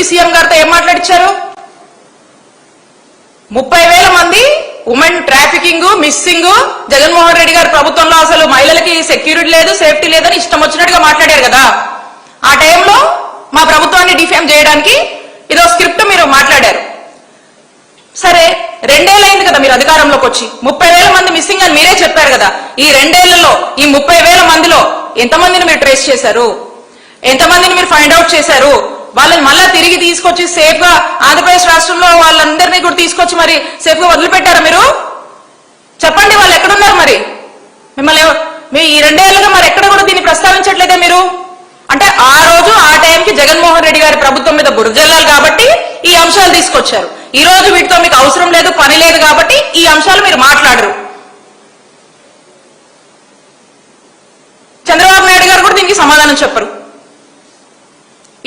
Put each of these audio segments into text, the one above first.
CM గారితో ఏం మాట్లాడిచ్చారు? 30,000 మంది women trafficking, missing, Jaganmohan Reddy గారి ప్రభుత్వంలో అసలు మహిళలకి సెక్యూరిటీ లేదు, సేఫ్టీ లేదని ఇష్టం వచ్చినట్టుగా మాట్లాడారు కదా. ఆ టైంలో మా ప్రభుత్వాన్ని డిఫేమ్ చేయడానికి ఇదో స్క్రిప్ట్ మీరు మాట్లాడారు. సరే, 2 ఏళ్ళు అయింది కదా మీరు అధికారంలోకి వచ్చి. 30,000 మంది మిస్సింగ్ అని మీరే చెప్పారు కదా. ఈ 2 ఏళ్లలో ఈ 30,000 మందిలో ఎంతమందిని మీరు ట్రేస్ చేశారు? ఎంతమందిని మీరు ఫైండ్ అవుట్ చేశారు? వాళ్ళని మళ్ళా తిరిగి తీసుకొచ్చి సేఫ్ గా ఆంధ్రప్రదేశ్ రాష్ట్రంలో వాళ్ళందరినీ కూడా తీసుకొచ్చి మరి సేఫ్ గా వదిలిపెట్టారా మీరు? చెప్పండి, వాళ్ళు ఎక్కడున్నారు? మరి మిమ్మల్ని మీ ఈ 2 ఏళ్ళుగా మరి ఎక్కడ కూడా దీన్ని ప్రస్తావించట్లేదే మీరు? అంటే ఆ రోజు ఆ టైంకి జగన్మోహన్ రెడ్డి గారి ప్రభుత్వం మీద బురజల్లాలి కాబట్టి ఈ అంశాలు తీసుకొచ్చారు. ఈ రోజు వీటితో మీకు అవసరం లేదు, పని లేదు కాబట్టి ఈ అంశాలు మీరు మాట్లాడరు. చంద్రబాబు నాయుడు గారు కూడా దీనికి సమాధానం చెప్పరు.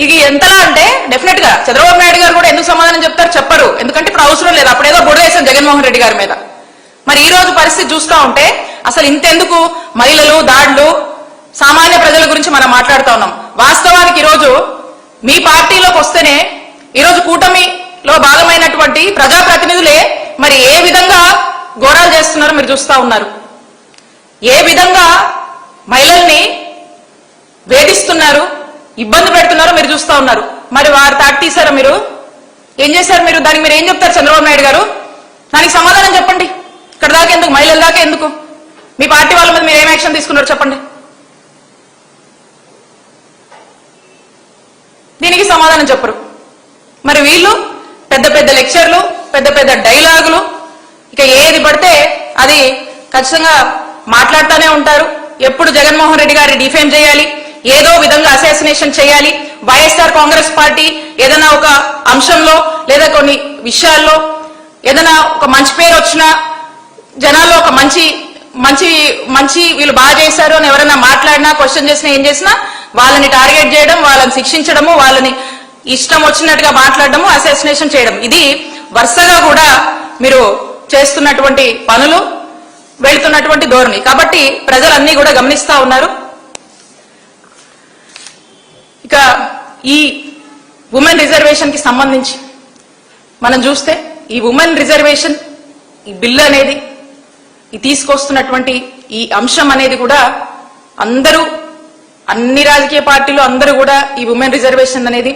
ఇది ఎంతలా అంటే డెఫినెట్ గా చంద్రబాబు నాయుడు గారు కూడా ఎందుకు సమాధానం చెప్తారు? చెప్పరు. ఎందుకంటే ఇప్పుడు అవసరం లేదు, అప్పుడేదో బురద వేసాం జగన్మోహన్ రెడ్డి గారి మీద. మరి ఈ రోజు పరిస్థితి చూస్తూ ఉంటే అసలు ఇంతెందుకు మహిళలు, దాడులు, సామాన్య ప్రజల గురించి మనం మాట్లాడుతూ ఉన్నాం. వాస్తవానికి ఈరోజు మీ పార్టీలోకి వస్తేనే ఈరోజు కూటమిలో భాగమైనటువంటి ప్రజాప్రతినిధులే మరి ఏ విధంగా ఘోరాలు చేస్తున్నారో మీరు చూస్తూ ఉన్నారు. ఏ విధంగా మహిళల్ని వేధిస్తున్నారు, ఇబ్బంది పెడుతున్నారో మీరు చూస్తూ ఉన్నారు. మరి వారు తాటి తీశారా? మీరు ఏం చేశారు? మీరు దానికి మీరు ఏం చెప్తారు చంద్రబాబు నాయుడు గారు? దానికి సమాధానం చెప్పండి. ఇక్కడ దాకా ఎందుకు? మహిళల దాకా ఎందుకు? మీ పార్టీ వాళ్ళ మీద మీరు ఏం యాక్షన్ తీసుకున్నారు చెప్పండి. దీనికి సమాధానం చెప్పరు. మరి వీళ్ళు పెద్ద పెద్ద లెక్చర్లు, పెద్ద పెద్ద డైలాగులు, ఇక ఏది పడితే అది ఖచ్చితంగా మాట్లాడుతూనే ఉంటారు. ఎప్పుడు జగన్మోహన్ రెడ్డి గారిని డిఫేమ్ చేయాలి, ఏదో విధంగా అసాసినేషన్ చేయాలి. వైఎస్ఆర్ కాంగ్రెస్ పార్టీ ఏదైనా ఒక అంశంలో లేదా కొన్ని విషయాల్లో ఏదైనా ఒక మంచి పేరు వచ్చినా, జనాల్లో ఒక మంచి మంచి మంచి వీళ్ళు బాగా చేశారు అని ఎవరైనా మాట్లాడినా, క్వశ్చన్ చేసినా, ఏం చేసినా వాళ్ళని టార్గెట్ చేయడం, వాళ్ళని శిక్షించడము, వాళ్ళని ఇష్టం వచ్చినట్టుగా మాట్లాడడము, అసాసినేషన్ చేయడం, ఇది వరుసగా కూడా మీరు చేస్తున్నటువంటి పనులు, వెళుతున్నటువంటి ధోరణి. కాబట్టి ప్రజలన్నీ కూడా గమనిస్తా ఉన్నారు. ఇక ఈ ఉమెన్ రిజర్వేషన్ కి సంబంధించి మనం చూస్తే ఈ ఉమెన్ రిజర్వేషన్ ఈ బిల్లు అనేది ఈ తీసుకొస్తున్నటువంటి ఈ అంశం అనేది కూడా అందరూ, అన్ని రాజకీయ పార్టీలు అందరూ కూడా ఈ ఉమెన్ రిజర్వేషన్ అనేది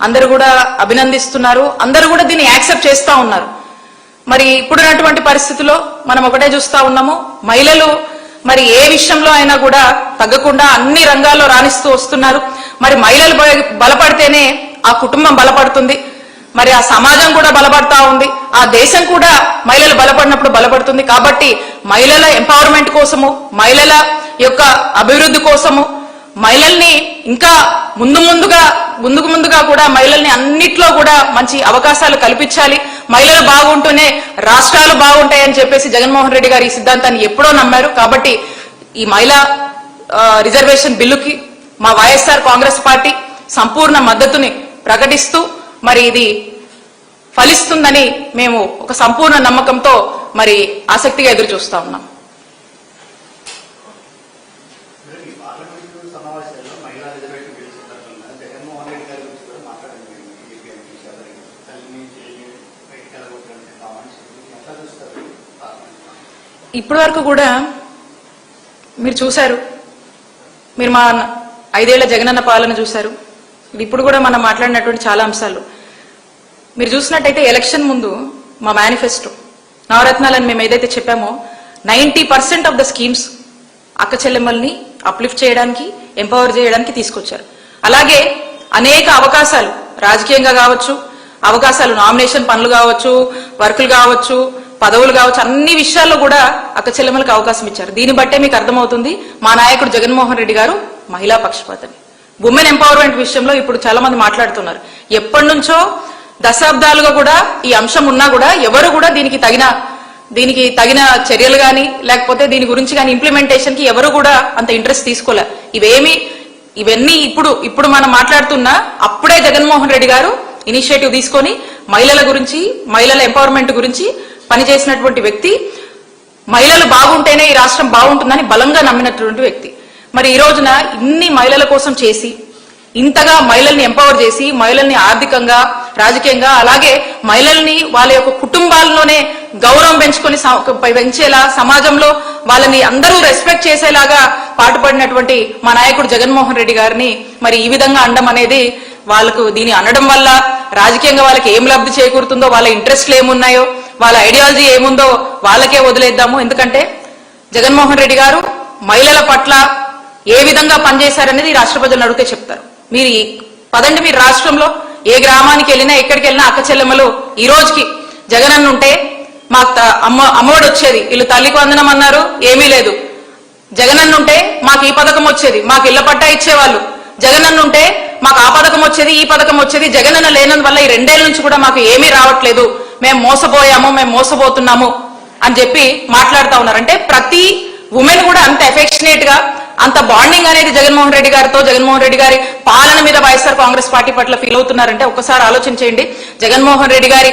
అందరూ కూడా అభినందిస్తున్నారు. అందరూ కూడా దీన్ని యాక్సెప్ట్ చేస్తా ఉన్నారు. మరి ఇప్పుడున్నటువంటి పరిస్థితుల్లో మనం ఒకటే చూస్తా ఉన్నాము, మహిళలు మరి ఏ విషయంలో అయినా కూడా తగ్గకుండా అన్ని రంగాల్లో రాణిస్తూ వస్తున్నారు. మరి మహిళలు బలపడితేనే ఆ కుటుంబం బలపడుతుంది, మరి ఆ సమాజం కూడా బలపడతా ఉంది, ఆ దేశం కూడా మహిళలు బలపడినప్పుడు బలపడుతుంది. కాబట్టి మహిళల ఎంపవర్మెంట్ కోసము, మహిళల యొక్క అభివృద్ధి కోసము, మహిళల్ని ఇంకా ముందుగా కూడా మహిళల్ని అన్నిట్లో కూడా మంచి అవకాశాలు కల్పించాలి. మహిళలు బాగుంటూనే రాష్ట్రాలు బాగుంటాయని చెప్పేసి జగన్మోహన్ రెడ్డి గారు ఈ సిద్ధాంతాన్ని ఎప్పుడో నమ్మారు. కాబట్టి ఈ మహిళా రిజర్వేషన్ బిల్లుకి మా వైఎస్ఆర్ కాంగ్రెస్ పార్టీ సంపూర్ణ మద్దతుని ప్రకటిస్తూ మరి ఇది ఫలిస్తుందని మేము ఒక సంపూర్ణ నమ్మకంతో మరి ఆసక్తిగా ఎదురు చూస్తా ఉన్నాం. ఇప్పటి వరకు కూడా మీరు చూశారు, మీరు మా 5 ఏళ్ల జగనన్న పాలన చూశారు. ఇప్పుడు కూడా మనం మాట్లాడినటువంటి చాలా అంశాలు మీరు చూసినట్టయితే ఎలక్షన్ ముందు మా మేనిఫెస్టో నవరత్నాలని మేము ఏదైతే చెప్పామో 90% ఆఫ్ ద స్కీమ్స్ అక్క చెల్లెమ్మల్ని అప్లిఫ్ట్ చేయడానికి, ఎంపవర్ చేయడానికి తీసుకొచ్చారు. అలాగే అనేక అవకాశాలు రాజకీయంగా కావచ్చు, అవకాశాలు నామినేషన్ పనులు కావచ్చు, వర్కులు కావచ్చు, పదవులు కావచ్చు, అన్ని విషయాల్లో కూడా అక్క చెల్లెమ్మలకు అవకాశం ఇచ్చారు. దీన్ని బట్టే మీకు అర్థమవుతుంది మా నాయకుడు జగన్మోహన్ రెడ్డి గారు మహిళా పక్షపాతని. ఉమెన్ ఎంపవర్మెంట్ విషయంలో ఇప్పుడు చాలా మంది మాట్లాడుతున్నారు. ఎప్పటి నుంచో దశాబ్దాలుగా కూడా ఈ అంశం ఉన్నా కూడా ఎవరు కూడా దీనికి తగిన చర్యలు కానీ లేకపోతే దీని గురించి కానీ ఇంప్లిమెంటేషన్ కి ఎవరు కూడా అంత ఇంట్రెస్ట్ తీసుకోలే. ఇవన్నీ ఇప్పుడు మనం మాట్లాడుతున్నా అప్పుడే జగన్మోహన్ రెడ్డి గారు ఇనిషియేటివ్ తీసుకొని మహిళల గురించి, మహిళల ఎంపవర్మెంట్ గురించి పనిచేసినటువంటి వ్యక్తి. మహిళలు బాగుంటేనే ఈ రాష్ట్రం బాగుంటుందని బలంగా నమ్మినటువంటి వ్యక్తి. మరి ఈ రోజున ఇన్ని మహిళల కోసం చేసి ఇంతగా మహిళల్ని ఎంపవర్ చేసి మహిళల్ని ఆర్థికంగా రాజకీయంగా అలాగే మహిళల్ని వాళ్ళ యొక్క కుటుంబాల్లోనే గౌరవం పెంచేలా సమాజంలో వాళ్ళని అందరూ రెస్పెక్ట్ చేసేలాగా పాటుపడినటువంటి మా నాయకుడు జగన్మోహన్ రెడ్డి గారిని మరి ఈ విధంగా అనడం అనేది వాళ్ళకు దీన్ని అనడం వల్ల రాజకీయంగా వాళ్ళకి ఏం లబ్ధి చేకూరుతుందో వాళ్ళ ఇంట్రెస్ట్లు ఏమున్నాయో వాళ్ళ ఐడియాలజీ ఏముందో వాళ్ళకే వదిలేద్దాము. ఎందుకంటే జగన్మోహన్ రెడ్డి గారు మహిళల పట్ల ఏ విధంగా పనిచేశారనేది రాష్ట్ర ప్రజలను అడిగితే చెప్తారు. మీరు పదండి, మీరు రాష్ట్రంలో ఏ గ్రామానికి వెళ్ళినా ఎక్కడికి వెళ్ళినా అక్క చెల్లెమ్మలు ఈ రోజుకి జగనన్న ఉంటే మాకు అమ్మఒడి వచ్చేది, వీళ్ళు తల్లికి వందనం అన్నారు, ఏమీ లేదు. జగనన్న ఉంటే మాకు ఈ పథకం వచ్చేది, మాకు ఇళ్ల పట్టా ఇచ్చేవాళ్ళు. జగనన్న ఉంటే మాకు ఆ పథకం వచ్చేది, ఈ పథకం వచ్చేది. జగనన్న లేనందువల్ల ఈ 2 ఏళ్ల నుంచి కూడా మాకు ఏమీ రావట్లేదు, మేము మోసపోయాము, మేము మోసపోతున్నాము అని చెప్పి మాట్లాడుతూ ఉన్నారు. అంటే ప్రతి ఉమెన్ కూడా అంత ఎఫెక్షనేట్ గా అంత బాండింగ్ అనేది జగన్మోహన్ రెడ్డి గారితో, జగన్మోహన్ రెడ్డి గారి పాలన మీద వైఎస్ఆర్ కాంగ్రెస్ పార్టీ పట్ల ఫీల్ అవుతున్నారంటే ఒక్కసారి ఆలోచన చేయండి. జగన్మోహన్ రెడ్డి గారి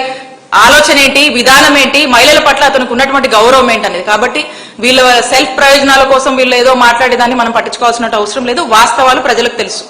ఆలోచన ఏంటి, విధానం ఏంటి, మహిళల పట్ల అతనికి ఉన్నటువంటి గౌరవం ఏంటనేది. కాబట్టి వీళ్ళ సెల్ఫ్ ప్రయోజనాల కోసం వీళ్ళు ఏదో మాట్లాడేదాన్ని మనం పట్టించుకోవాల్సిన అవసరం లేదు. వాస్తవాలు ప్రజలకు తెలుసు.